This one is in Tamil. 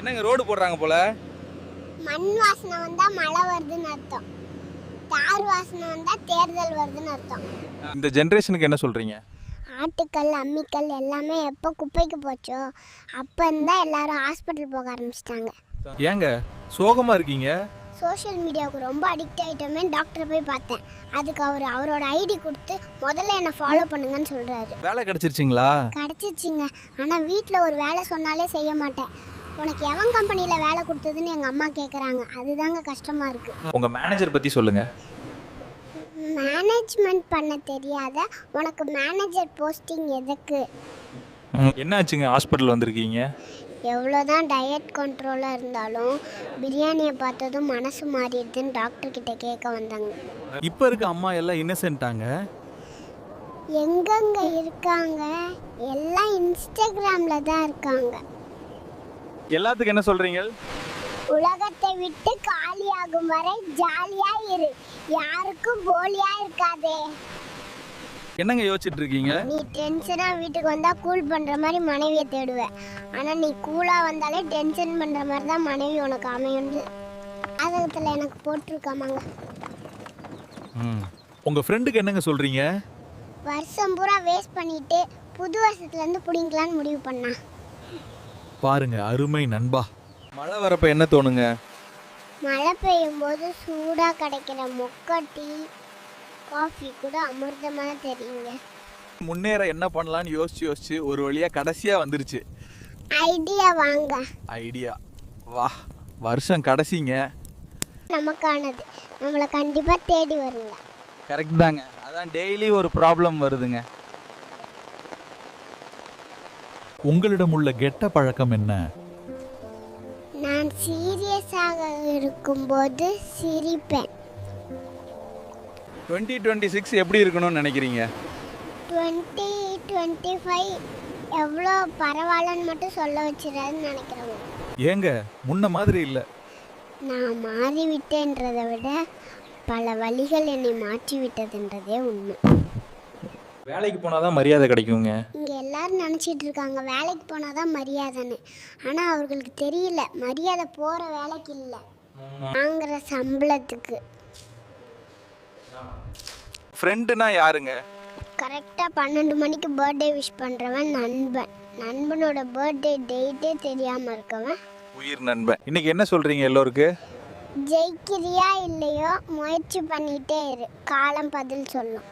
என்னங்க ரோடு போடுறாங்க போல? மண் வாசனை வந்தா மழை வருதுன்னு அர்த்தம். தார் வாசனை வந்தா தேர்தல் வருதுன்னு அர்த்தம். இந்த ஜெனரேஷனுக்கு என்ன சொல்றீங்க? ஆட்டுக்கல் அம்மிக்கல் எல்லாமே எப்போ குப்பைக்கு போச்சோ அப்போ இருந்தால் எல்லாரும் ஹாஸ்பிட்டல் போக ஆரம்பிச்சிட்டாங்க. ஏங்க சோகமா இருக்கீங்க? சோஷியல் மீடியாவுக்கு ரொம்ப அடிக்ட் ஆகிட்டோமே டாக்டரை போய் பார்த்தேன். அதுக்கு அவரோட ஐடி கொடுத்து முதல்ல என்னை ஃபாலோ பண்ணுங்கன்னு சொல்கிறாரு. வேலை கிடைச்சிருச்சிங்களா? கிடச்சிச்சிங்க. ஆனால் வீட்டில் ஒரு வேலை சொன்னாலே செய்ய மாட்டேன். உனக்கு எவன் கம்பெனியில் வேலை கொடுத்ததுன்னு எங்கள் அம்மா கேட்குறாங்க. அதுதாங்க கஷ்டமாக இருக்குது. உங்கள் மேனேஜர் பற்றி சொல்லுங்கள். மேனேஜ்மெண்ட் பண்ண தெரியாத உனக்கு மேனேஜர் போஸ்டிங் எதுக்கு? என்னாச்சுங்க ஹாஸ்பிட்டல் வந்திருக்கீங்க? எவ்வளோதான் டயட் கண்ட்ரோலாக இருந்தாலும் பிரியாணியை பார்த்ததும் மனசு மாறிடுதுன்னு டாக்டர்கிட்ட கேட்க வந்தாங்க. இப்போ இருக்க அம்மா எல்லாம் இன்னசென்ட்டாங்க. எங்கெங்க இருக்காங்க? எல்லாம் இன்ஸ்டாகிராமில் தான் இருக்காங்க. எல்லாத்துக்கும் என்ன சொல்கிறீங்க? உலகத்தை விட்டு காலியாகும் வரை ஜாலியா இரு, யாருக்கும் போலியா இருக்காதே. என்னங்க யோசிச்சுட்டு இருக்கீங்க? நீ டென்ஷனா வீட்டுக்கு வந்தா கூல் பண்ற மாதிரி மனைவியை தேடுவ. ஆனா நீ கூலா வந்தாலே டென்ஷன் பண்ற மாதிரி தான் மனைவி உனக்கு அமையும்னு ஜாதகத்துல எனக்கு போட்டிருக்காமாங்க. உங்க ஃப்ரெண்டுக்கு என்னங்க சொல்றீங்க? வருஷம் பூரா வேஸ்ட் பண்ணிட்டு புது வருஷத்துல இருந்து புடிங்கலான்னு முடிவு பண்ணா. பாருங்க அருமை நண்பா. மழை வரப்ப என்ன தோணுங்க? மழை பெய்யும் போது சூடா கிடைக்கிற மொக்க டீ காஃபி கூட அமிர்தமாக தெரியுங்க. முன்னேற என்ன பண்ணலான்னு யோசிச்சு ஒரு வழியா கடைசியா வந்துருச்சு. ஐடியா வாங்க. ஐடியா வா. வருஷம் கடைசிங்க. நமக்கானது நம்மளை கண்டிப்பா தேடி வருங்க. கரெக்ட் தாங்க. அதான் டெய்லி ஒரு ப்ராப்ளம் வருதுங்க. உங்களிடம் உள்ள கெட்ட பழக்கம் என்ன? நான் சீரியஸாக இருக்கும்போது சிரிப்பேன். 2026 எப்படி இருக்கணும்னு நினைக்கிறீங்க? 2025 எவ்வளோ பரவாயில்லன்னு மட்டும் சொல்ல வச்சிடாதுன்னு நினைக்கிறேன். ஏங்க முன்ன மாதிரி இல்லை. நான் மாறிவிட்டேன்றதை விட பல வழிகள் என்னை மாற்றி விட்டதுன்றதே உண்மை. வேலைக்கு போனாதான் மரியாதை கிடைக்குங்க. இங்கே எல்லாரும் நினச்சிட்டு இருக்காங்க வேலைக்கு போனாதான் மரியாதைன்னு. ஆனால் அவர்களுக்கு தெரியல மரியாதை போகிற வேலைக்கு இல்லை, வாங்குற சம்பளத்துக்கு. ஃப்ரெண்டுனா யாருங்க? கரெக்டாக 12 மணிக்கு பர்த்டே விஷ் பண்ணுறவன் நண்பன். நண்பனோட பர்த்டே டேட்டே தெரியாமல் இருக்கவன் உயிர் நண்பன். இன்னைக்கு என்ன சொல்கிறீங்க எல்லோருக்கு? ஜெயிக்கிறியா இல்லையோ முயற்சி பண்ணிகிட்டே இரு, காலம் பதில் சொல்லும்.